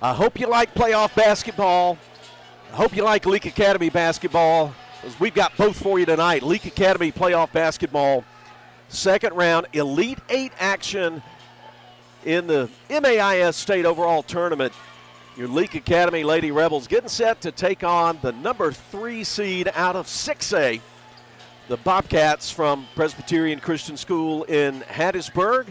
I hope you like playoff basketball. I hope you like Leake Academy basketball, because we've got both for you tonight. Leake Academy playoff basketball, second round, Elite Eight action in the MAIS State Overall Tournament. Your Leake Academy Lady Rebels getting set to take on the number 3 seed out of 6A, the Bobcats from Presbyterian Christian School in Hattiesburg.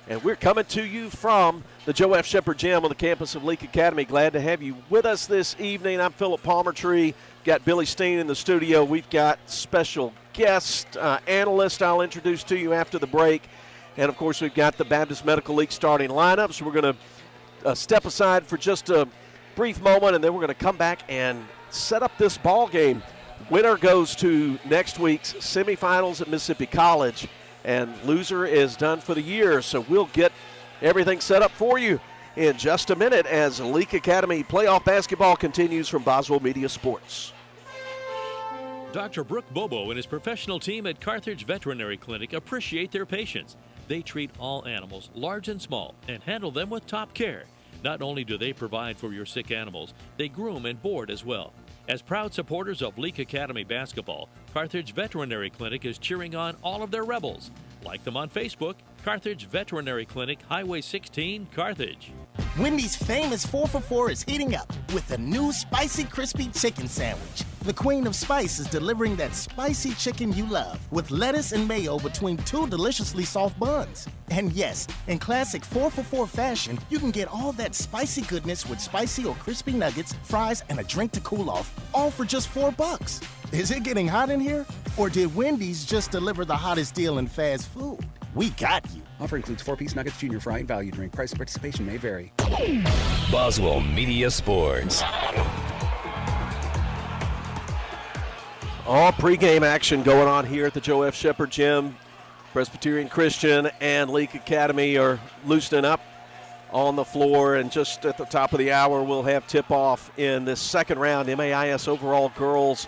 And we're coming to you from the Joe F. Shepherd Gym on the campus of Leake Academy. Glad to have you with us this evening. I'm Philip Palmertree. Got Billy Steen in the studio. We've got special guest analyst I'll introduce to you after the break. And, of course, we've got the Baptist Medical League starting lineup. So we're going to step aside for just a brief moment, and then we're going to come back and set up this ball game. Winner goes to next week's semifinals at Mississippi College, and loser is done for the year. So we'll get everything set up for you in just a minute as Leake Academy playoff basketball continues from Boswell Media Sports. Dr. Brooke Bobo and his professional team at Carthage Veterinary Clinic appreciate their patients. They treat all animals, large and small, and handle them with top care. Not only do they provide for your sick animals, they groom and board as well. As proud supporters of Leake Academy basketball, Carthage Veterinary Clinic is cheering on all of their Rebels. Like them on Facebook, Carthage Veterinary Clinic, Highway 16, Carthage. Wendy's famous 4 for $4 is heating up with the new Spicy Crispy Chicken Sandwich. The Queen of Spice is delivering that spicy chicken you love with lettuce and mayo between 2 deliciously soft buns. And yes, in classic 4 for $4 fashion, you can get all that spicy goodness with spicy or crispy nuggets, fries, and a drink to cool off, all for just $4. Is it getting hot in here? Or did Wendy's just deliver the hottest deal in fast food? We got you. Offer includes 4-piece nuggets, junior fry, and value drink. Price of participation may vary. Boswell Media Sports. All pregame action going on here at the Joe F. Shepherd Gym. Presbyterian Christian and Leake Academy are loosening up on the floor, and just at the top of the hour we'll have tip-off in this second round MAIS Overall Girls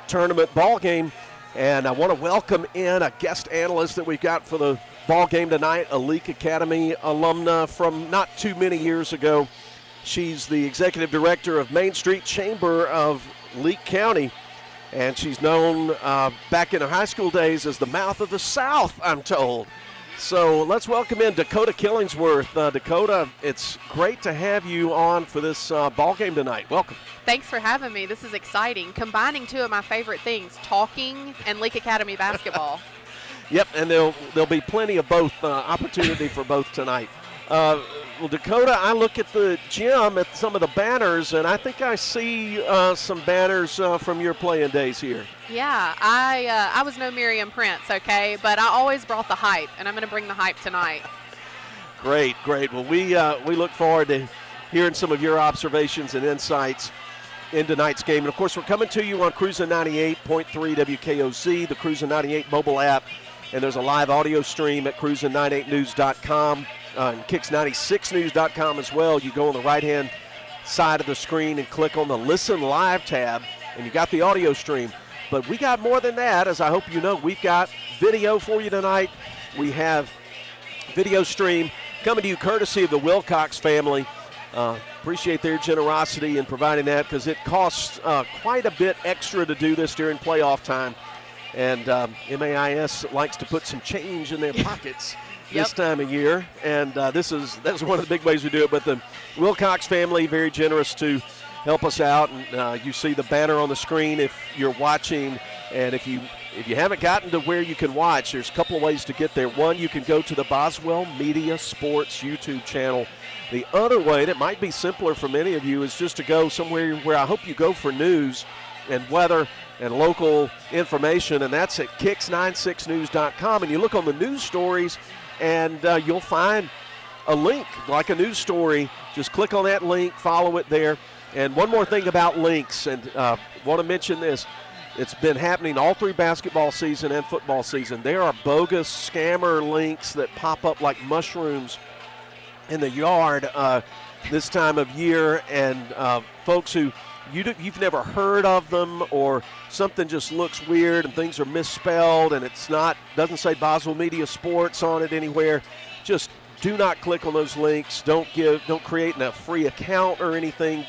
Tournament ball game. And I want to welcome in a guest analyst that we've got for the ball game tonight, a Leake Academy alumna from not too many years ago. She's the executive director of Main Street Chamber of Leake County, and she's known back in her high school days as the Mouth of the South, I'm told. So let's welcome in Dakota Killingsworth. Dakota, it's great to have you on for this ball game tonight. Welcome. Thanks for having me. This is exciting. Combining two of my favorite things, talking and Leake Academy basketball. Yep, and there'll be plenty of both, opportunity for both tonight. Well, Dakota, I look at the gym at some of the banners, and I think I see some banners from your playing days here. Yeah, I was no Miriam Prince, okay, but I always brought the hype, and I'm going to bring the hype tonight. Great. Well, we look forward to hearing some of your observations and insights in tonight's game. And, of course, we're coming to you on Cruisin' 98.3 WKOC, the Cruisin' 98 mobile app, and there's a live audio stream at cruisin98news.com. And Kicks96news.com as well. You go on the right-hand side of the screen and click on the Listen Live tab, and you got the audio stream. But we got more than that, as I hope you know. We've got video for you tonight. We have video stream coming to you courtesy of the Wilcox family. Appreciate their generosity in providing that, because it costs quite a bit extra to do this during playoff time. And MAIS likes to put some change in their pockets this time of year, and that's one of the big ways we do it. But the Wilcox family, very generous to help us out, and you see the banner on the screen if you're watching. And if you haven't gotten to where you can watch, there's a couple of ways to get there. One, you can go to the Boswell Media Sports YouTube channel. The other way, that might be simpler for many of you, is just to go somewhere where I hope you go for news and weather and local information, and that's at Kicks96news.com. And you look on the news stories, and you'll find a link, like a news story. Just click on that link, follow it there. And one more thing about links, and want to mention this. It's been happening all through basketball season and football season. There are bogus scammer links that pop up like mushrooms in the yard this time of year, and folks who you've never heard of them, or something just looks weird and things are misspelled and doesn't say Boswell Media Sports on it anywhere. Just do not click on those links. Don't create a free account or anything.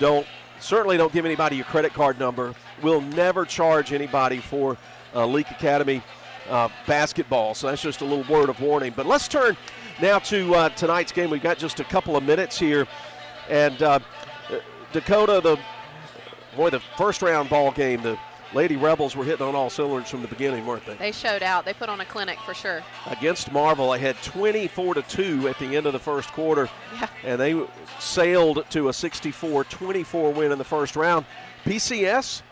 Certainly don't give anybody your credit card number. We'll never charge anybody for Leake Academy basketball. So that's just a little word of warning. But let's turn now to tonight's game. We've got just a couple of minutes here. And Dakota, the first round ball game, the Lady Rebels were hitting on all cylinders from the beginning, weren't they? They showed out. They put on a clinic for sure. Against Marvel, they had 24-2 at the end of the first quarter. Yeah. And they sailed to a 64-24 win in the first round. PCS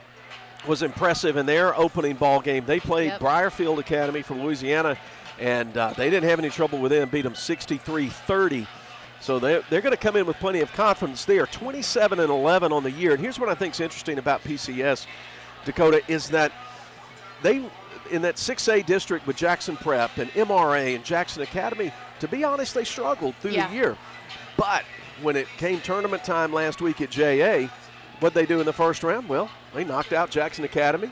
was impressive in their opening ball game. They played Briarfield Academy from Louisiana, and they didn't have any trouble with them, beat them 63-30. So they're going to come in with plenty of confidence. They are 27-11 on the year. And here's what I think is interesting about PCS, Dakota, is that they, in that 6A district with Jackson Prep and MRA and Jackson Academy, to be honest, they struggled through the year. But when it came tournament time last week at JA, what'd they do in the first round? Well, they knocked out Jackson Academy,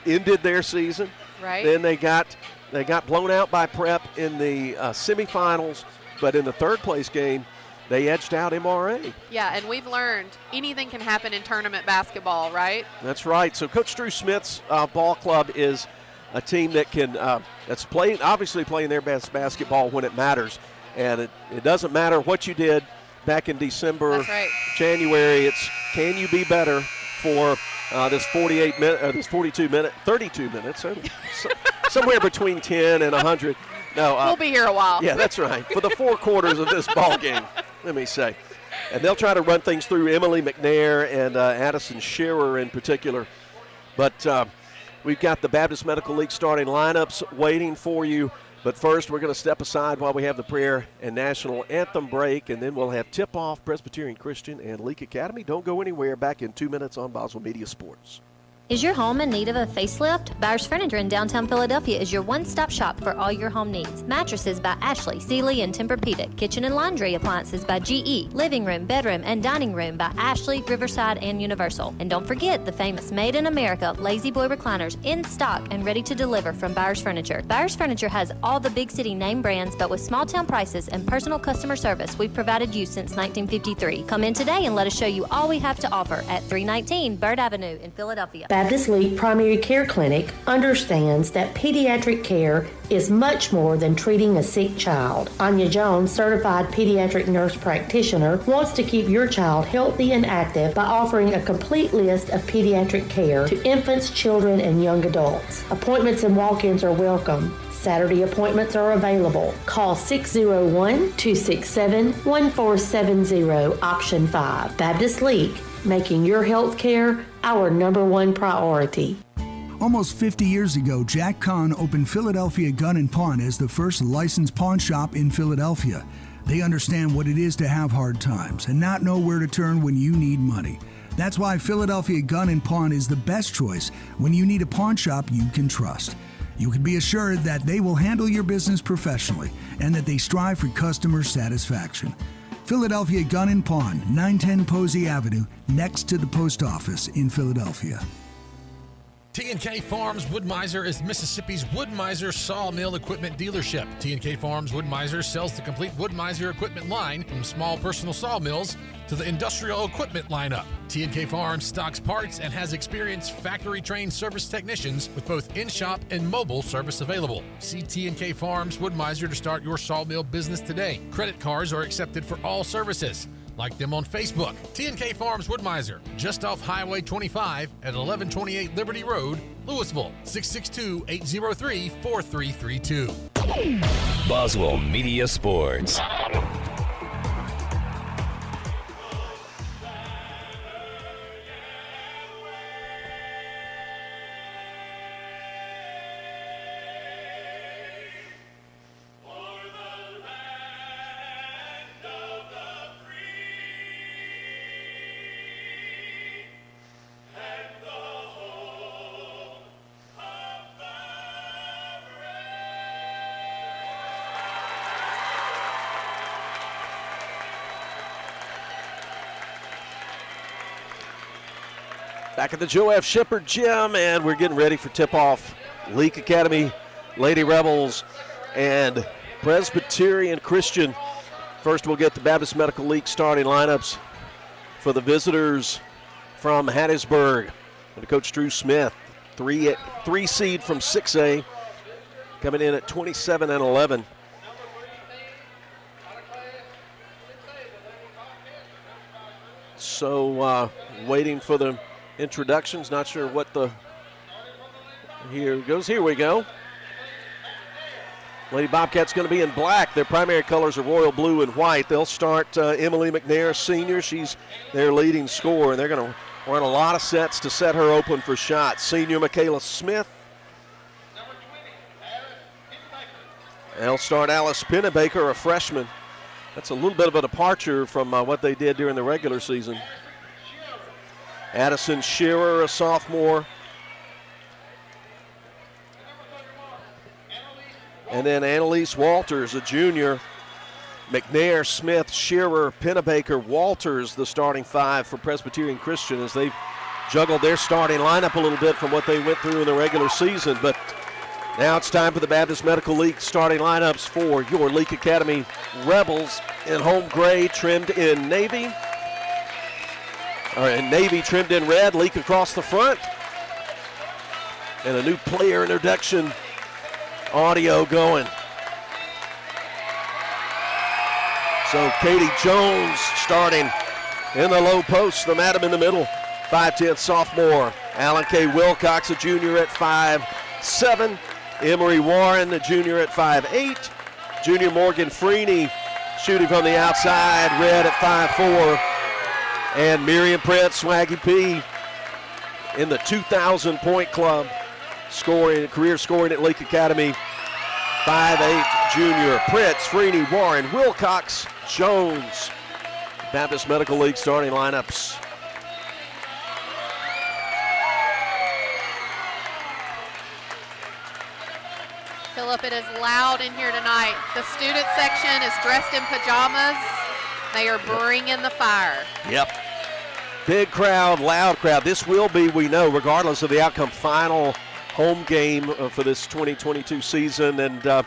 ended their season. Right. Then they got blown out by Prep in the semifinals, but in the third place game, they edged out MRA. Yeah, and we've learned anything can happen in tournament basketball, right? That's right. So Coach Drew Smith's ball club is a team that can that's obviously playing their best basketball when it matters, and it doesn't matter what you did back in December, That's right. January. It's can you be better for this 32 minutes, somewhere between 10 and 100. No, we'll be here a while. Yeah, that's right. For the 4 quarters of this ball game, let me say. And they'll try to run things through Emily McNair and Addison Shearer in particular. But we've got the Baptist Medical League starting lineups waiting for you. But first, we're going to step aside while we have the prayer and national anthem break, and then we'll have tip-off Presbyterian Christian and Leake Academy. Don't go anywhere. Back in 2 minutes on Boswell Media Sports. Is your home in need of a facelift? Byers Furniture in downtown Philadelphia is your one-stop shop for all your home needs. Mattresses by Ashley, Sealy, and Tempur-Pedic. Kitchen and laundry appliances by GE. Living room, bedroom, and dining room by Ashley, Riverside, and Universal. And don't forget the famous Made in America Lazy Boy recliners in stock and ready to deliver from Byers Furniture. Byers Furniture has all the big city name brands, but with small town prices and personal customer service we've provided you since 1953. Come in today and let us show you all we have to offer at 319 Bird Avenue in Philadelphia. Baptist Leake Primary Care Clinic understands that pediatric care is much more than treating a sick child. Anya Jones, certified pediatric nurse practitioner, wants to keep your child healthy and active by offering a complete list of pediatric care to infants, children, and young adults. Appointments and walk-ins are welcome. Saturday appointments are available. Call 601-267-1470, option 5. Baptist Leake, making your health care our #1 priority. Almost 50 years ago, Jack Kahn opened Philadelphia Gun & Pawn as the first licensed pawn shop in Philadelphia. They understand what it is to have hard times and not know where to turn when you need money. That's why Philadelphia Gun & Pawn is the best choice when you need a pawn shop you can trust. You can be assured that they will handle your business professionally and that they strive for customer satisfaction. Philadelphia Gun & Pawn, 910 Posey Avenue, next to the post office in Philadelphia. T&K Farms Wood-Mizer is Mississippi's Wood-Mizer sawmill equipment dealership. T&K Farms Wood-Mizer sells the complete Wood-Mizer equipment line from small personal sawmills to the industrial equipment lineup. T&K Farms stocks parts and has experienced factory-trained service technicians with both in-shop and mobile service available. See T&K Farms Wood-Mizer to start your sawmill business today. Credit cards are accepted for all services. Like them on Facebook. T&K Farms Wood-Mizer, just off Highway 25 at 1128 Liberty Road, Louisville, 662-803-4332. Boswell Media Sports. Back at the Joe F. Shepard Gym, and we're getting ready for tip-off. Leake Academy, Lady Rebels, and Presbyterian Christian. First, we'll get the Baptist Medical League starting lineups for the visitors from Hattiesburg. And Coach Drew Smith, three seed from 6A, coming in at 27-11. So waiting for the introductions. Not sure what the, here we go. Lady Bobcats going to be in black. Their primary colors are royal blue and white. They'll start Emily McNair, senior. She's their leading scorer, and they're going to run a lot of sets to set her open for shots. Senior Michaela Smith. They'll start Alice Pennebaker, a freshman. That's a little bit of a departure from what they did during the regular season. Addison Shearer, a sophomore. And then Annalise Walters, a junior. McNair, Smith, Shearer, Pennebaker, Walters, the starting five for Presbyterian Christian, as they've juggled their starting lineup a little bit from what they went through in the regular season. But now it's time for the Baptist Medical League starting lineups for your Leake Academy Rebels in home gray, trimmed in navy. And navy trimmed in red, Leake across the front. And a new player introduction audio going. So Katie Jones starting in the low post, the madam in the middle, 5'10" sophomore. Alan K. Wilcox, a junior at 5'7". Emery Warren, a junior at 5'8". Junior Morgan Freeney shooting from the outside, red at 5'4". And Miriam Prince, Swaggy P, in the 2,000-point club, career scoring at Leake Academy. 5'8" junior. Prince, Freeney, Warren, Wilcox, Jones. Baptist Medical League starting lineups. Philip, it is loud in here tonight. The student section is dressed in pajamas. They are bringing the fire. Yep. Big crowd, loud crowd. This will be, we know, regardless of the outcome, final home game for this 2022 season. And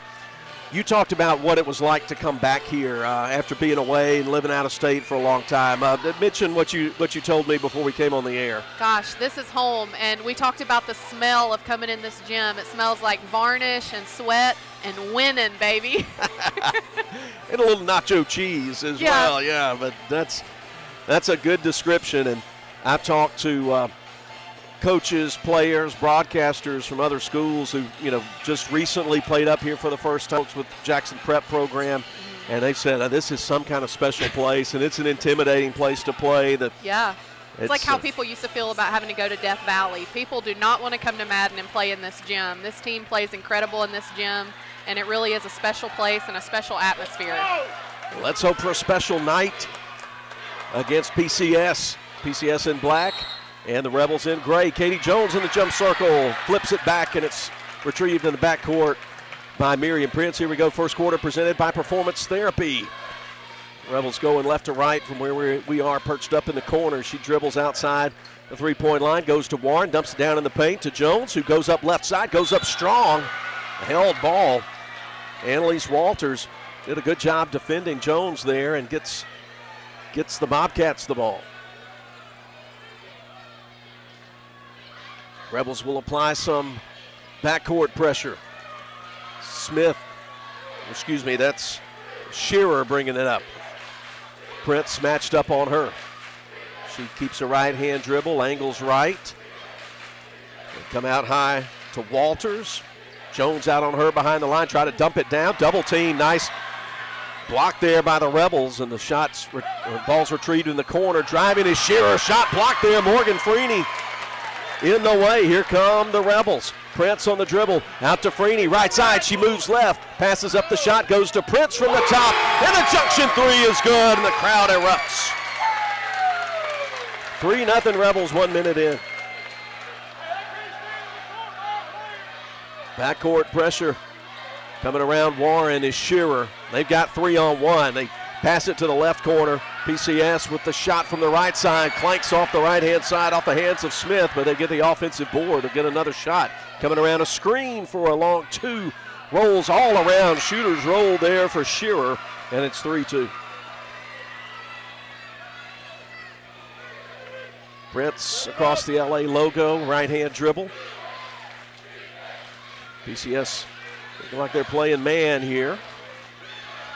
you talked about what it was like to come back here after being away and living out of state for a long time. Mention what you told me before we came on the air. Gosh, this is home, and we talked about the smell of coming in this gym. It smells like varnish and sweat and winning, baby. And a little nacho cheese as well, yeah. But that's a good description. And I've talked to coaches, players, broadcasters from other schools who, just recently played up here for the first time with Jackson Prep program, and they've said this is some kind of special place, and it's an intimidating place to play. It's like how people used to feel about having to go to Death Valley. People do not want to come to Madden and play in this gym. This team plays incredible in this gym, and it really is a special place and a special atmosphere. Let's hope for a special night against PCS. PCS in black and the Rebels in gray. Katie Jones in the jump circle, flips it back, and it's retrieved in the backcourt by Miriam Prince. Here we go, first quarter presented by Performance Therapy. Rebels going left to right from where we are perched up in the corner. She dribbles outside the three-point line, goes to Warren, dumps it down in the paint to Jones, who goes up left side, goes up strong. A held ball. Annalise Walters did a good job defending Jones there and gets the Bobcats the ball. Rebels will apply some backcourt pressure. That's Shearer bringing it up. Prince matched up on her. She keeps a right-hand dribble, angles right. They come out high to Walters. Jones out on her behind the line, try to dump it down. Double team, nice block there by the Rebels, and the ball's retrieved in the corner. Driving is Shearer, shot blocked there. Morgan Freeney in the way. Here come the Rebels. Prince on the dribble, out to Freeney, right side, she moves left, passes up the shot, goes to Prince from the top, and the junction three is good, and the crowd erupts. 3-0 Rebels, 1 minute in. Backcourt pressure coming around Warren is Shearer. They've got 3-on-1. They pass it to the left corner. PCS with the shot from the right side, clanks off the right-hand side off the hands of Smith, but they get the offensive board to get another shot. Coming around a screen for a long two. Rolls all around. Shooters roll there for Shearer, and it's 3-2. Prince across the LA logo, right-hand dribble. PCS looking like they're playing man here.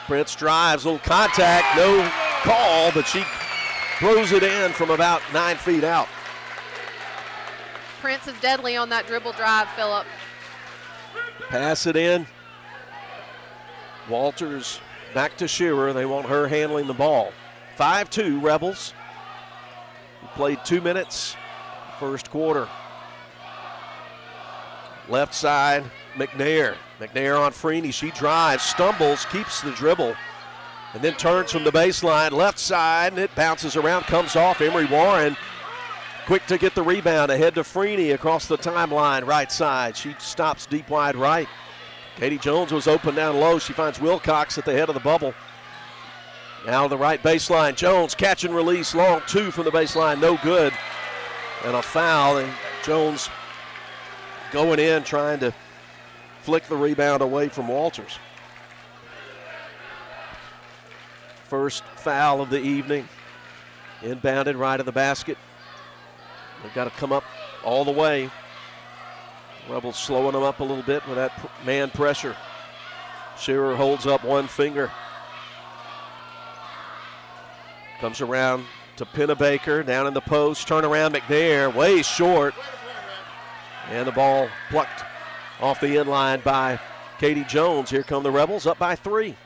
Prince drives, little contact, no call, but she throws it in from about 9 feet out. Prince is deadly on that dribble drive, Phillip. Pass it in. Walters back to Shearer. They want her handling the ball. 5-2 Rebels. We played 2 minutes first quarter. Left side, McNair. McNair on Freeney. She drives, stumbles, keeps the dribble, and then turns from the baseline. Left side, and it bounces around, comes off. Emery Warren quick to get the rebound. Ahead to Freeney across the timeline, right side. She stops deep wide right. Katie Jones was open down low. She finds Wilcox at the head of the bubble. Now the right baseline. Jones catch and release. Long two from the baseline. No good. And a foul. And Jones going in trying to flick the rebound away from Walters. First foul of the evening. Inbounded right of the basket. They've got to come up all the way. Rebels slowing them up a little bit with that man pressure. Shearer holds up one finger. Comes around to Pennebaker, down in the post. Turnaround, McNair, way short. And the ball plucked off the inline by Katie Jones. Here come the Rebels, up by 3.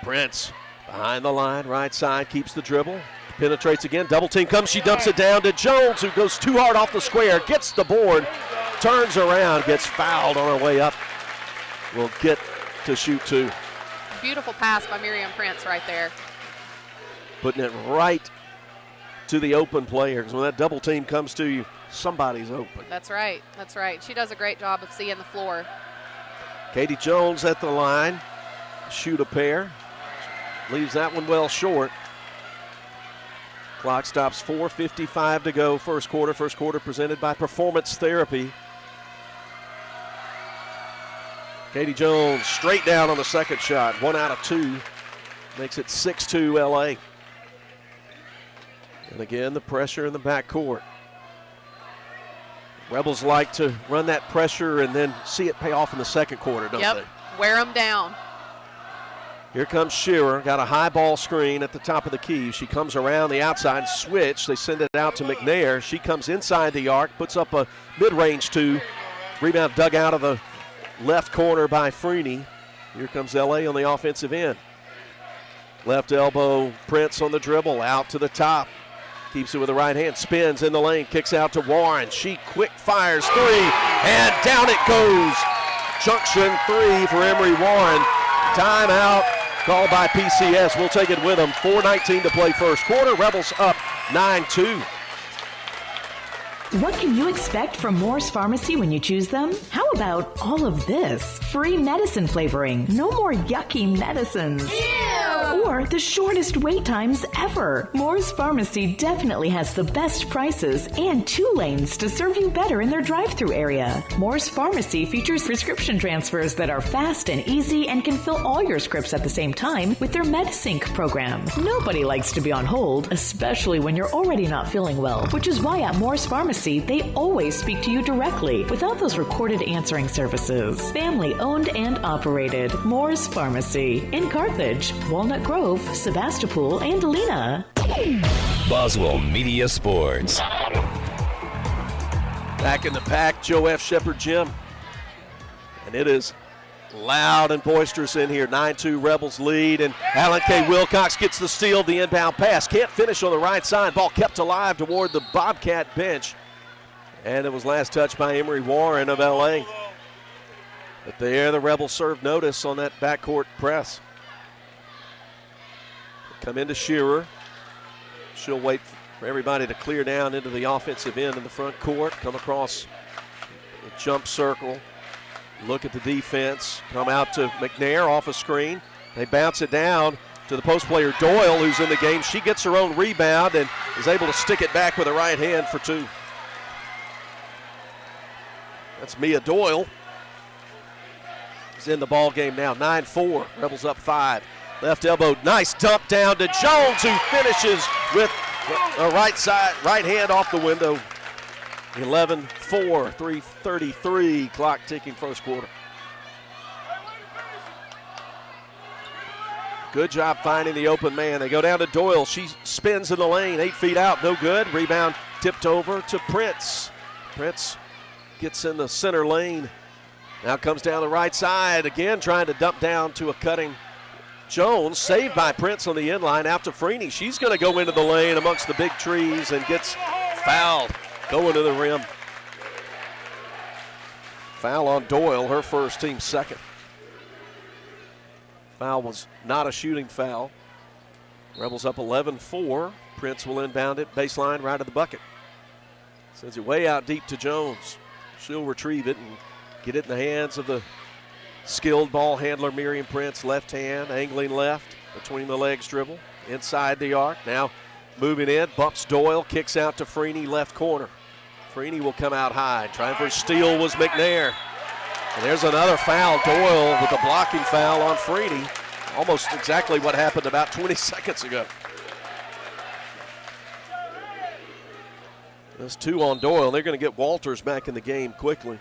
Prince behind the line, right side, keeps the dribble. Penetrates again, double team comes, she dumps it down to Jones, who goes too hard off the square, gets the board, turns around, gets fouled on her way up. Will get to shoot 2. Beautiful pass by Miriam Prince right there. Putting it right to the open player, because when that double team comes to you, somebody's open. That's right, that's right. She does a great job of seeing the floor. Katie Jones at the line, shoot a pair, leaves that one well short. Clock stops, 4:55 to go, first quarter. First quarter presented by Performance Therapy. Katie Jones straight down on the second shot, 1 out of 2. Makes it 6-2 LA. And again, the pressure in the backcourt. Rebels like to run that pressure and then see it pay off in the second quarter, don't they? Wear them down. Here comes Shearer, got a high ball screen at the top of the key. She comes around the outside, switch. They send it out to McNair. She comes inside the arc, puts up a mid-range 2. Rebound dug out of the left corner by Freeney. Here comes LA on the offensive end. Left elbow, Prince on the dribble, out to the top. Keeps it with the right hand, spins in the lane, kicks out to Warren. She quick fires 3, and down it goes. Junction 3 for Emery Warren. Timeout called by PCS. We'll take it with them. 4:19 to play first quarter. Rebels up 9-2. What can you expect from Moore's Pharmacy when you choose them? How about all of this? Free medicine flavoring. No more yucky medicines. Ew! Or the shortest wait times ever. Moore's Pharmacy definitely has the best prices and 2 lanes to serve you better in their drive-thru area. Moore's Pharmacy features prescription transfers that are fast and easy and can fill all your scripts at the same time with their MedSync program. Nobody likes to be on hold, especially when you're already not feeling well, which is why at Moore's Pharmacy, they always speak to you directly without those recorded answering services. Family owned and operated. Moore's Pharmacy in Carthage, Walnut Grove, Sebastopol, and Lena. Boswell Media Sports. Back in the pack, Joe F. Shepherd Gym. And it is loud and boisterous in here. 9-2 Rebels lead, and Alan K. Wilcox gets the steal, the inbound pass. Can't finish on the right side. Ball kept alive toward the Bobcat bench. And it was last touched by Emery Warren of LA. But there the Rebels served notice on that backcourt press. Come into Shearer. She'll wait for everybody to clear down into the offensive end of the front court. Come across the jump circle. Look at the defense. Come out to McNair off a screen. They bounce it down to the post player Doyle, who's in the game. She gets her own rebound and is able to stick it back with her right hand for 2. That's Mia Doyle. Is in the ball game now. 9-4. Rebels up 5. Left elbow, nice dump down to Jones, who finishes with Right side, right hand off the window. 11-4, 3:33, clock ticking first quarter. Good job finding the open man. They go down to Doyle. She spins in the lane, 8 feet out, no good. Rebound tipped over to Prince. Prince gets in the center lane. Now comes down the right side, again trying to dump down to a cutting Jones. Saved by Prince on the end line out to Freeney. She's going to go into the lane amongst the big trees and gets fouled going to the rim. Foul on Doyle, her first, team second. Foul was not a shooting foul. Rebels up 11-4. Prince will inbound it, baseline right of the bucket. Sends it way out deep to Jones. She'll retrieve it and get it in the hands of the skilled ball handler Miriam Prince. Left hand, angling left, between the legs dribble, inside the arc. Now moving in, bumps Doyle, kicks out to Freeney, left corner. Freeney will come out high. Trying for a steal was McNair. And there's another foul. Doyle with a blocking foul on Freeney. Almost exactly what happened about 20 seconds ago. There's 2 on Doyle. They're going to get Walters back in the game quickly.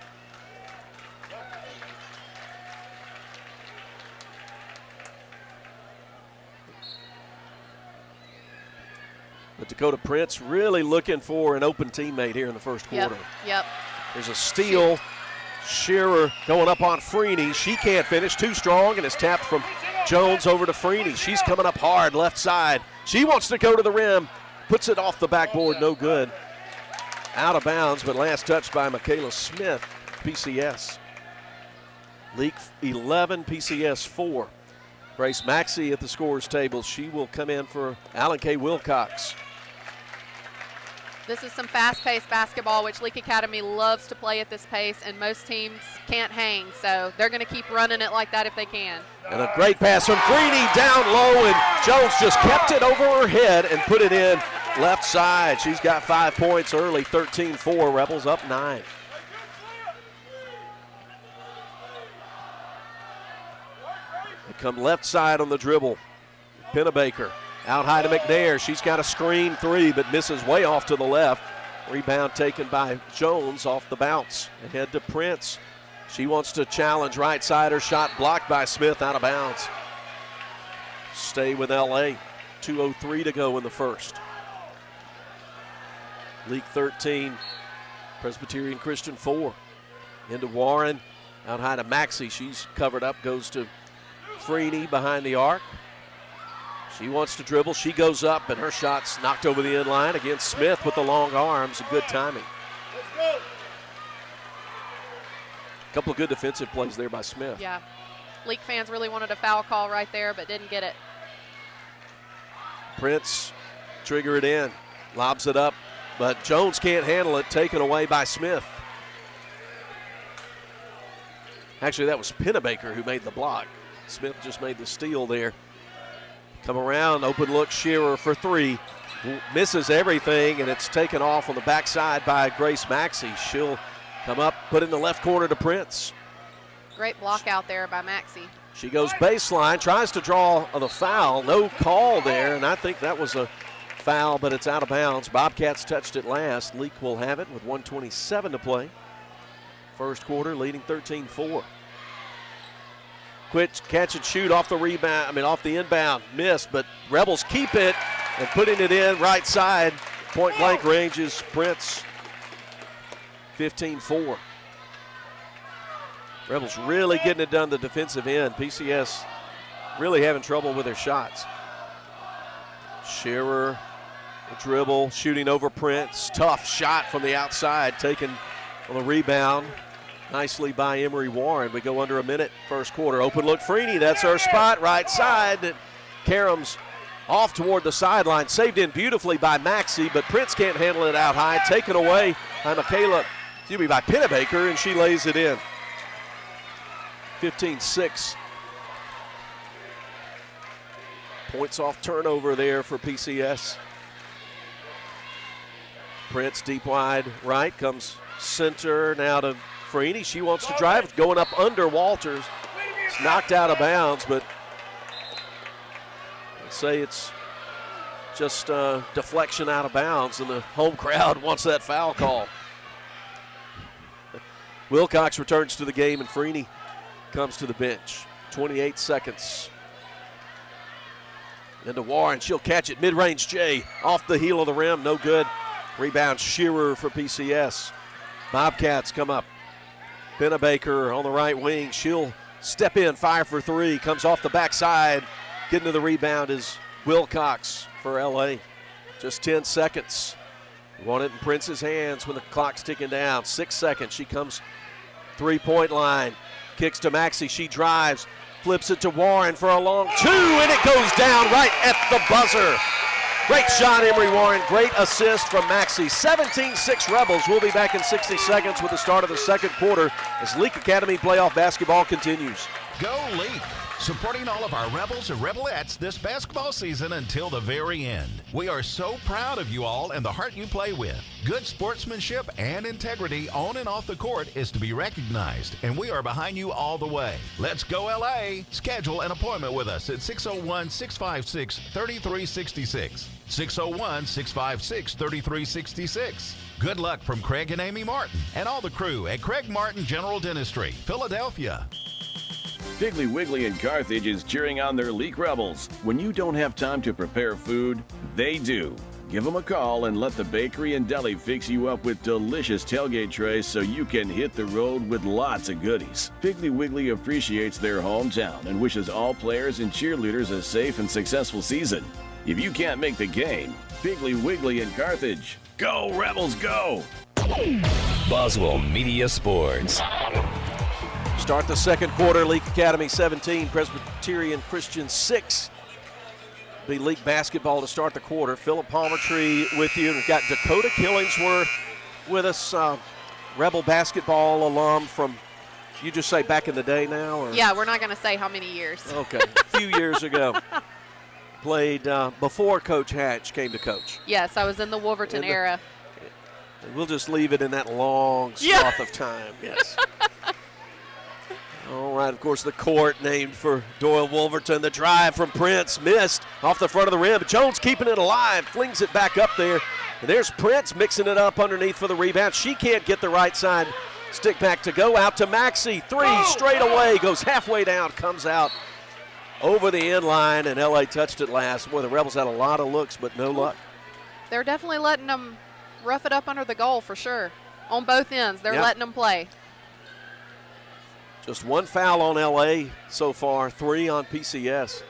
But Dakota Prince really looking for an open teammate here in the first quarter. Yep. There's a steal. Shearer going up on Freeney. She can't finish, too strong, and it's tapped from Jones over to Freeney. She's coming up hard, left side. She wants to go to the rim. Puts it off the backboard, no good. Out of bounds, but last touched by Michaela Smith, PCS. Leake 11, PCS 4. Grace Maxey at the scorer's table. She will come in for Alan K. Wilcox. This is some fast-paced basketball, which Leake Academy loves to play at this pace, and most teams can't hang, so they're going to keep running it like that if they can. And a great pass from Freeney down low, and Jones just kept it over her head and put it in left side. She's got 5 points early, 13-4, Rebels up 9. They come left side on the dribble. Pennebaker out high to McNair. She's got a screen 3, but misses way off to the left. Rebound taken by Jones off the bounce. Ahead to Prince. She wants to challenge right side. Her shot blocked by Smith, out of bounds. Stay with LA. 2:03 to go in the first. League 13, Presbyterian Christian 4. Into Warren. Out high to Maxey. She's covered up. Goes to Freeney behind the arc. She wants to dribble. She goes up, and her shot's knocked over the end line against Smith with the long arms. A good timing. A couple of good defensive plays there by Smith. Yeah. Leake fans really wanted a foul call right there, but didn't get it. Prince trigger it in. Lobs it up, but Jones can't handle it. Taken away by Smith. Actually, that was Pennebaker who made the block. Smith just made the steal there. Come around, open look, Shearer for 3. Misses everything, and it's taken off on the backside by Grace Maxey. She'll come up, put in the left corner to Prince. Great block out there by Maxey. She goes baseline, tries to draw the foul. No call there, and I think that was a foul, but it's out of bounds. Bobcats touched it last. Leake will have it with 1:27 to play. First quarter, leading 13-4. Quick catch and shoot off the rebound, off the inbound. Missed, but Rebels keep it and putting it in right side. Point blank ranges Prince. 15-4. Rebels really getting it done the defensive end. PCS really having trouble with their shots. Shearer, the dribble, shooting over Prince. Tough shot from the outside, taken on the rebound. Nicely by Emery Warren. We go under a minute, first quarter. Open look, Freeney, that's her spot, right side. Karam's off toward the sideline. Saved in beautifully by Maxey, but Prince can't handle it out high. Taken away by by Pennebaker, and she lays it in. 15-6. Points off turnover there for PCS. Prince deep wide right, comes center now to Freeney. She wants to drive, going up under Walters. It's knocked out of bounds, but I'd say it's just deflection out of bounds, and the home crowd wants that foul call. Wilcox returns to the game, and Freeney comes to the bench. 28 seconds. Into Warren. She'll catch it. Mid-range Jay off the heel of the rim. No good. Rebound Shearer for PCS. Bobcats come up. Pennebaker on the right wing. She'll step in, fire for three. Comes off the backside. Getting to the rebound is Wilcox for LA. Just 10 seconds. Want it in Prince's hands when the clock's ticking down. 6 seconds. She comes three-point line. Kicks to Maxey. She drives. Flips it to Warren for a long two, and it goes down right at the buzzer. Great shot, Emery Warren. Great assist from Maxey. 17-6 Rebels. We'll be back in 60 seconds with the start of the second quarter as Leake Academy playoff basketball continues. Go Leake! Supporting all of our Rebels and Rebelettes this basketball season until the very end. We are so proud of you all and the heart you play with. Good sportsmanship and integrity on and off the court is to be recognized, and we are behind you all the way. Let's go LA! Schedule an appointment with us at 601-656-3366. 601-656-3366. Good luck from Craig and Amy Martin and all the crew at Craig Martin General Dentistry, Philadelphia. Piggly Wiggly in Carthage is cheering on their Leake Rebels. When you don't have time to prepare food, they do. Give them a call and let the bakery and deli fix you up with delicious tailgate trays so you can hit the road with lots of goodies. Piggly Wiggly appreciates their hometown and wishes all players and cheerleaders a safe and successful season. If you can't make the game, Piggly Wiggly in Carthage. Go Rebels, go! Boswell Media Sports. Start the second quarter. Leake Academy 17, Presbyterian Christian 6. Be Leake basketball to start the quarter. Philip Palmertree with you. We've got Dakota Killingsworth with us, Rebel basketball alum from, you just say back in the day now? Or? Yeah, we're not going to say how many years. Okay, a few years ago. Played before Coach Hatch came to coach. Yes, I was in the Wolverton era. We'll just leave it in that long swath of time, yes. All right, of course, the court named for Doyle Wolverton. The drive from Prince missed off the front of the rim. But Jones keeping it alive, flings it back up there. And there's Prince mixing it up underneath for the rebound. She can't get the right side stick back to go. Out to Maxey. Three straight away. Goes halfway down, comes out over the end line, and LA touched it last. Boy, the Rebels had a lot of looks, but no luck. They're definitely letting them rough it up under the goal for sure. On both ends, they're letting them play. Just one foul on LA so far, 3 on PCS.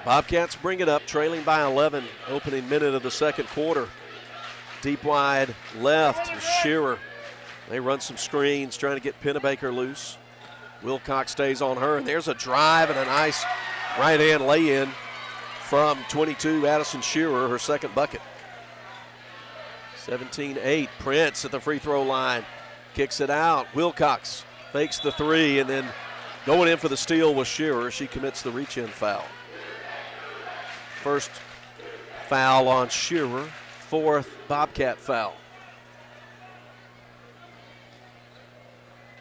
Bobcats bring it up, trailing by 11, opening minute of the second quarter. Deep wide left, Shearer. They run some screens, trying to get Pennebaker loose. Wilcox stays on her, and there's a drive and a nice right-hand lay-in from 22, Addison Shearer, her second bucket. 17-8, Prince at the free throw line. Kicks it out, Wilcox fakes the three, and then going in for the steal was Shearer. She commits the reach-in foul. First foul on Shearer, fourth Bobcat foul.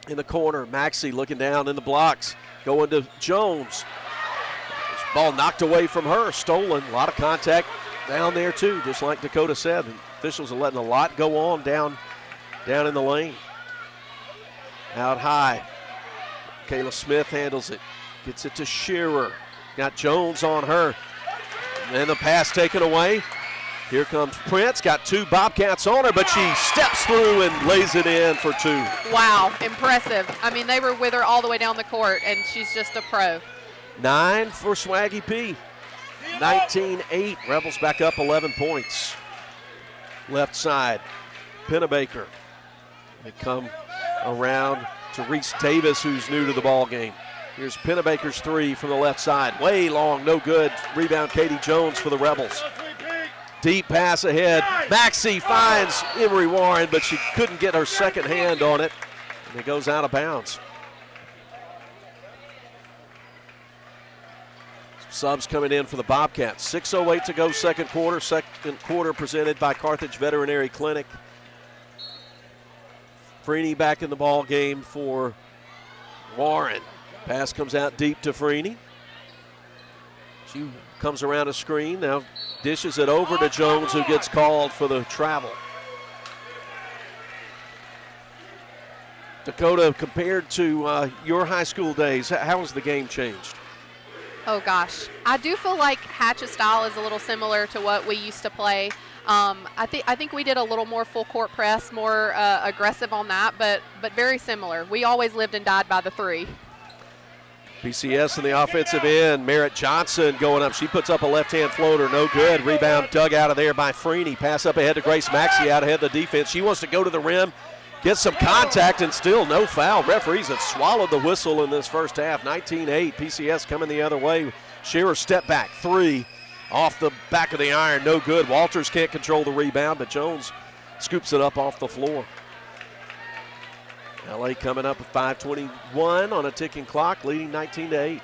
In the corner, Maxey looking down in the blocks, going to Jones. Ball knocked away from her, stolen. A lot of contact down there too, just like Dakota said. The officials are letting a lot go on down in the lane. Out high, Kayla Smith handles it, gets it to Shearer. Got Jones on her, and the pass taken away. Here comes Prince, got 2 Bobcats on her, but she steps through and lays it in for 2. Wow, impressive. I mean, they were with her all the way down the court, and she's just a pro. 9 for Swaggy P. 19-8, Rebels back up 11 points. Left side, Pennebaker. They come around to Reese Davis, who's new to the ball game. Here's Pennebaker's 3 from the left side. Way long, no good. Rebound, Katie Jones for the Rebels. Deep pass ahead. Maxey finds Emery Warren, but she couldn't get her second hand on it, and it goes out of bounds. Subs coming in for the Bobcats. 6:08 to go, second quarter. Second quarter presented by Carthage Veterinary Clinic. Freeney back in the ball game for Warren. Pass comes out deep to Freeney. She comes around a screen. Now Dishes it over to Jones, who gets called for the travel. Dakota, compared to your high school days, how has the game changed? Oh, gosh. I do feel like Hatch's style is a little similar to what we used to play. I think we did a little more full court press, more aggressive on that, but very similar. We always lived and died by the three. PCS in the offensive end. Merritt Johnson going up. She puts up a left-hand floater. No good. Rebound dug out of there by Freeney. Pass up ahead to Grace Maxey out ahead of the defense. She wants to go to the rim, get some contact, and still no foul. Referees have swallowed the whistle in this first half. 19-8. PCS coming the other way. Shearer step back three off the back of the iron. No good. Walters can't control the rebound, but Jones scoops it up off the floor. LA coming up with 5:21 on a ticking clock, leading 19-8.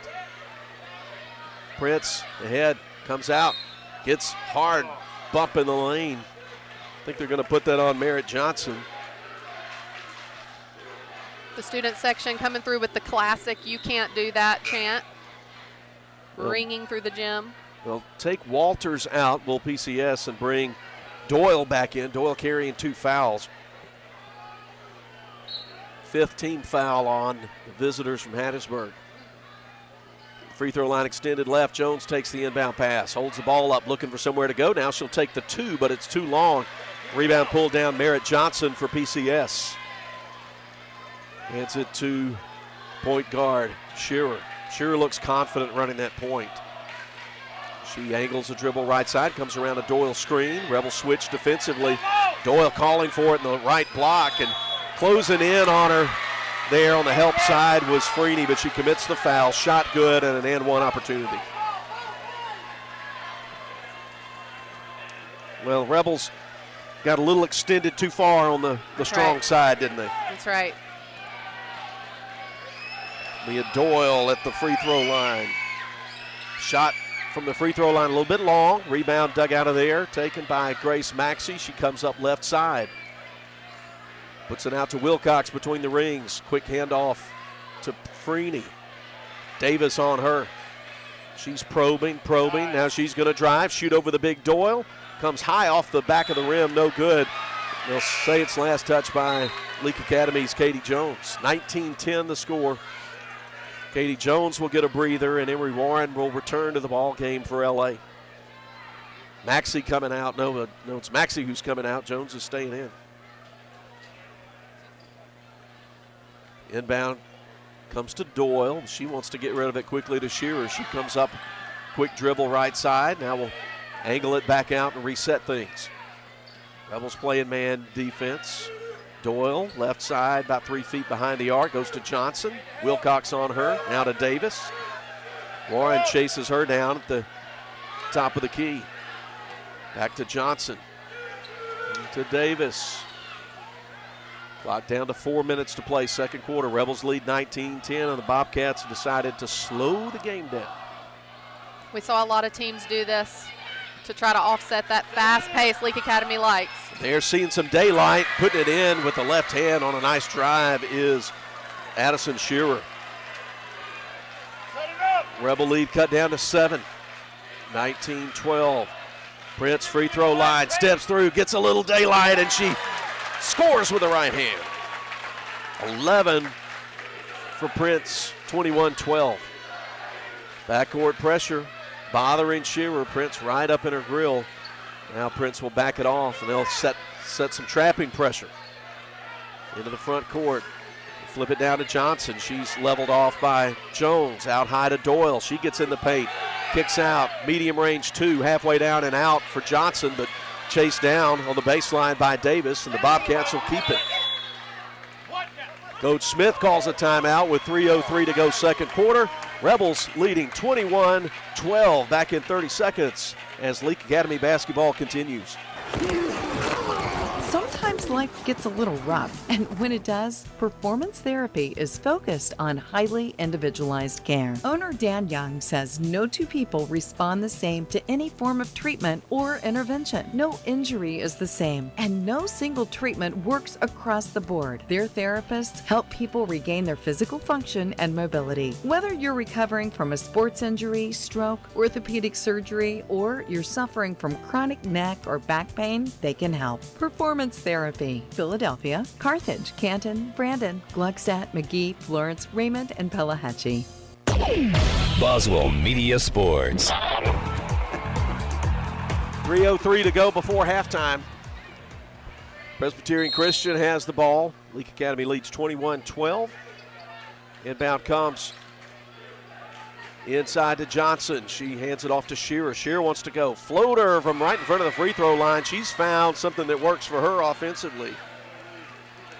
Prince ahead, comes out, gets hard bump in the lane. I think they're going to put that on Merritt Johnson. The student section coming through with the classic "You Can't Do That" chant, ringing through the gym. They'll take Walters out, will PCS, and bring Doyle back in. Doyle carrying 2 fouls. 5th team foul on the visitors from Hattiesburg. Free throw line extended left. Jones takes the inbound pass, holds the ball up, looking for somewhere to go. Now she'll take the 2, but it's too long. Rebound pulled down Merritt Johnson for PCS. Hands it to point guard Shearer. Shearer looks confident running that point. She angles the dribble right side, comes around a Doyle screen. Rebels switch defensively. Doyle calling for it in the right block, and closing in on her there on the help side was Freeney, but she commits the foul. Shot good and an and one opportunity. Well, Rebels got a little extended too far on the strong side, didn't they? That's right. Mia Doyle at the free throw line. Shot from the free throw line a little bit long. Rebound dug out of there, taken by Grace Maxey. She comes up left side. Puts it out to Wilcox between the rings. Quick handoff to Freeney. Davis on her. She's probing. Now she's going to drive, shoot over the big Doyle. Comes high off the back of the rim, no good. They'll say it's last touch by Leake Academy's Katie Jones. 19-10 the score. Katie Jones will get a breather, and Emory Warren will return to the ball game for LA. Maxey coming out. No, it's Maxey who's coming out. Jones is staying in. Inbound comes to Doyle. She wants to get rid of it quickly to Shearer. She comes up, quick dribble right side. Now we'll angle it back out and reset things. Rebels playing man defense. Doyle, left side, about 3 feet behind the arc, goes to Johnson. Wilcox on her, now to Davis. Warren chases her down at the top of the key. Back to Johnson. To Davis. Clock down to 4 minutes to play, second quarter. Rebels lead 19-10, and the Bobcats have decided to slow the game down. We saw a lot of teams do this to try to offset that fast pace Leake Academy likes. They're seeing some daylight. Putting it in with the left hand on a nice drive is Addison Shearer. Rebel lead cut down to 7. 19-12. Prince free throw line, steps through, gets a little daylight, and she scores with the right hand. 11 for Prince, 21-12. Backcourt pressure, bothering Shearer. Prince right up in her grill. Now Prince will back it off, and they'll set some trapping pressure into the front court. Flip it down to Johnson. She's leveled off by Jones. Out high to Doyle. She gets in the paint. Kicks out. Medium range 2. Halfway down and out for Johnson, but chased down on the baseline by Davis, and the Bobcats will keep it. Coach Smith calls a timeout with 3:03 to go second quarter. Rebels leading 21-12 back in 30 seconds as Leake Academy basketball continues. Sometimes Sometimes life gets a little rough, and when it does, Performance Therapy is focused on highly individualized care. Owner Dan Young says no two people respond the same to any form of treatment or intervention. No injury is the same, and no single treatment works across the board. Their therapists help people regain their physical function and mobility. Whether you're recovering from a sports injury, stroke, orthopedic surgery, or you're suffering from chronic neck or back pain, they can help. Performance Therapy, Philadelphia, Carthage, Canton, Brandon, Gluckstadt, McGee, Florence, Raymond, and Pelahatchie. Boswell Media Sports. 3:03 to go before halftime. Presbyterian Christian has the ball. Leake Academy leads 21-12. Inbound comes inside to Johnson. She hands it off to Shearer. Shearer wants to go. Floater from right in front of the free throw line. She's found something that works for her offensively.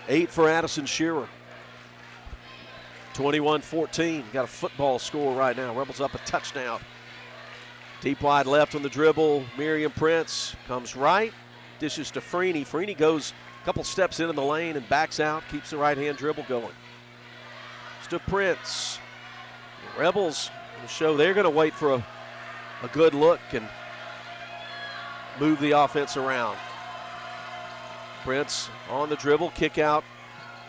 8 for Addison Shearer. 21-14. Got a football score right now. Rebels up a touchdown. Deep wide left on the dribble. Miriam Prince comes right. Dishes to Freeney. Freeney goes a couple steps into the lane and backs out. Keeps the right-hand dribble going. It's to Prince. The Rebels show they're going to wait for a good look and move the offense around. Prince on the dribble. Kick out.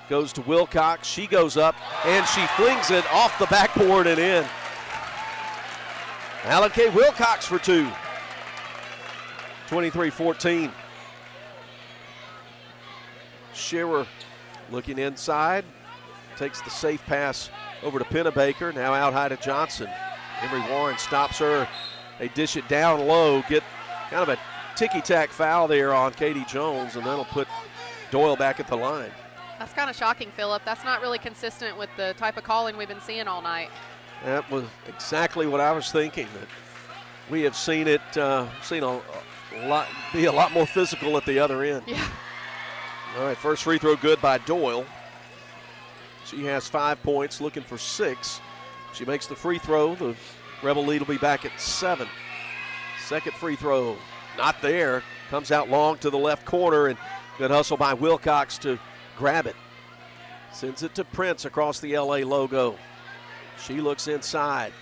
Goes to Wilcox. She goes up, and she flings it off the backboard and in. Alan K. Wilcox for 2. 23-14. Shearer looking inside. Takes the safe pass over to Pennebaker. Now out high to Johnson. Emery Warren stops her. They dish it down low. Get kind of a ticky-tack foul there on Katie Jones, and that'll put Doyle back at the line. That's kind of shocking, Phillip. That's not really consistent with the type of calling we've been seeing all night. That was exactly what I was thinking. That we have seen it, seen a lot, be a lot more physical at the other end. Yeah. All right, first free throw good by Doyle. She has 5 points, looking for 6. She makes the free throw. The Rebel lead will be back at 7. Second free throw, not there. Comes out long to the left corner, and good hustle by Wilcox to grab it. Sends it to Prince across the LA logo. She looks inside.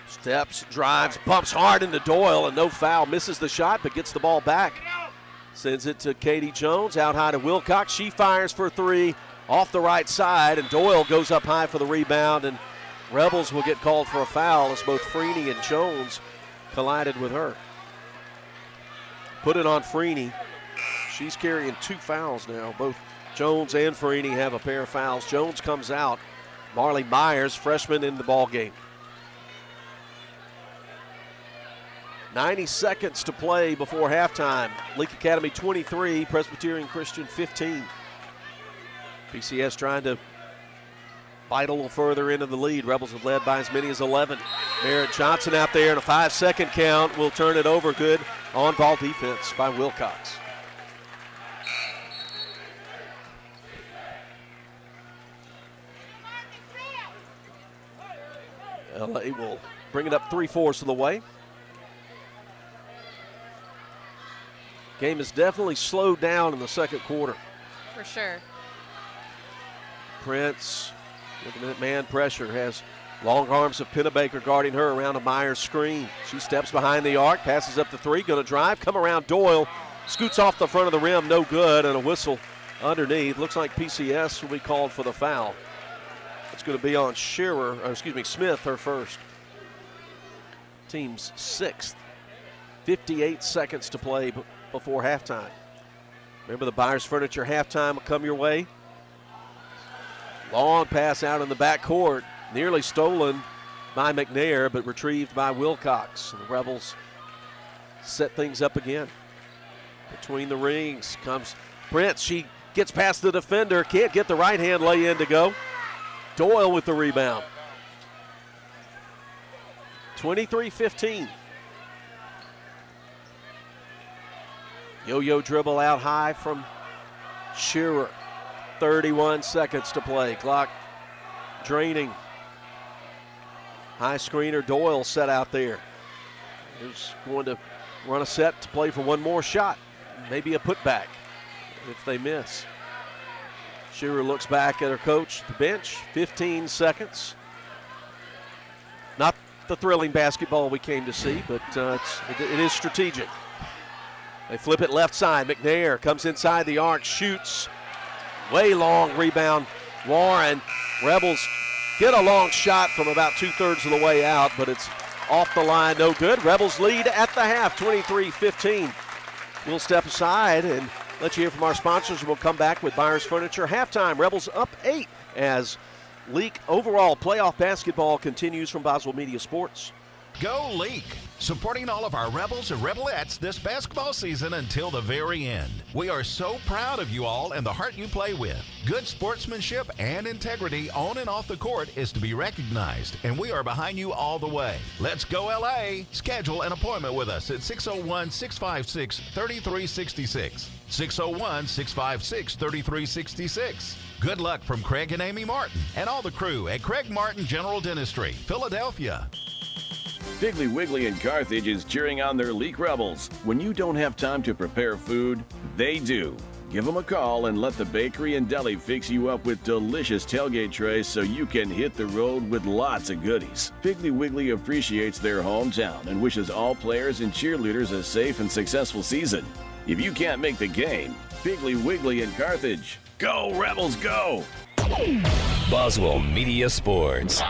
Steps, drives, bumps hard into Doyle, and no foul. Misses the shot, but gets the ball back. Sends it to Katie Jones, out high to Wilcox. She fires for 3 off the right side, and Doyle goes up high for the rebound, and Rebels will get called for a foul as both Freeney and Jones collided with her. Put it on Freeney. She's carrying 2 fouls now. Both Jones and Freeney have a pair of fouls. Jones comes out. Marley Myers, freshman, in the ball game. 90 seconds to play before halftime. Leake Academy 23, Presbyterian Christian 15. PCS trying to bite a little further into the lead. Rebels have led by as many as 11. Merritt Johnson out there in a 5-second count will turn it over. Good on-ball defense by Wilcox. LA will bring it up 3/4 of the way. Game is definitely slowed down in the second quarter. For sure. Prince, looking at man pressure, has long arms of Pennebaker guarding her around a Myers screen. She steps behind the arc, passes up the 3, going to drive, come around Doyle, scoots off the front of the rim, no good, and a whistle underneath. Looks like PCS will be called for the foul. It's going to be on Smith, her first. Team's 6th. 58 seconds to play before halftime. Remember, the Byers Furniture halftime will come your way. Long pass out in the backcourt, nearly stolen by McNair, but retrieved by Wilcox. And the Rebels set things up again. Between the rings comes Prince. She gets past the defender, can't get the right-hand lay-in to go. Doyle with the rebound. 23-15. Yo-yo dribble out high from Shearer. 31 seconds to play. Clock draining. High screener Doyle set out there. He's going to run a set to play for one more shot. Maybe a putback. if they miss. Shearer looks back at her coach, the bench, 15 seconds. Not the thrilling basketball we came to see, but it is strategic. They flip it left side. McNair comes inside the arc, shoots. Way long rebound. Warren. Rebels get a long shot from about 2/3 of the way out, but it's off the line, no good. Rebels lead at the half, 23-15. We'll step aside and let you hear from our sponsors, and we'll come back with Byers Furniture. Halftime, Rebels up 8 as Leake overall playoff basketball continues from Boswell Media Sports. Go Leake! Supporting all of our Rebels and Rebelettes this basketball season until the very end. We are so proud of you all and the heart you play with. Good sportsmanship and integrity on and off the court is to be recognized, and we are behind you all the way. Let's go LA! Schedule an appointment with us at 601-656-3366. 601-656-3366. Good luck from Craig and Amy Martin and all the crew at Craig Martin General Dentistry, Philadelphia. Piggly Wiggly in Carthage is cheering on their Leake Rebels. When you don't have time to prepare food, they do. Give them a call and let the bakery and deli fix you up with delicious tailgate trays so you can hit the road with lots of goodies. Piggly Wiggly appreciates their hometown and wishes all players and cheerleaders a safe and successful season. If you can't make the game, Piggly Wiggly in Carthage. Go Rebels, go! Boswell Media Sports.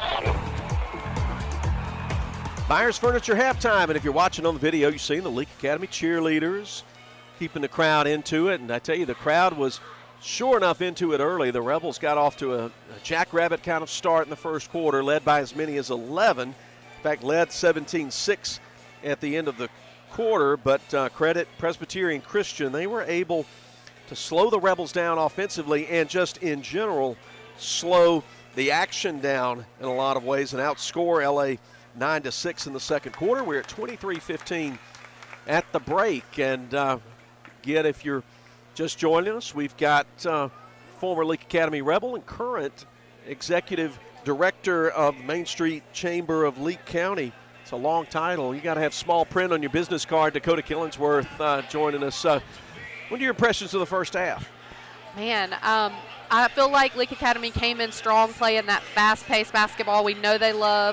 Byers Furniture halftime, and if you're watching on the video, you've seen the Leake Academy cheerleaders keeping the crowd into it, and I tell you, the crowd was sure enough into it early. The Rebels got off to a jackrabbit kind of start in the first quarter, led by as many as 11. In fact, led 17-6 at the end of the quarter, but credit Presbyterian Christian. They were able to slow the Rebels down offensively and just in general slow the action down in a lot of ways and outscore LA 9-6 in the second quarter. We're at 23-15 at the break. And again, if you're just joining us, we've got former Leake Academy Rebel and current executive director of Main Street Chamber of Leake County. It's a long title. You got to have small print on your business card. Dakota Killingsworth joining us. What are your impressions of the first half? Man, I feel like Leake Academy came in strong, playing that fast-paced basketball we know they love.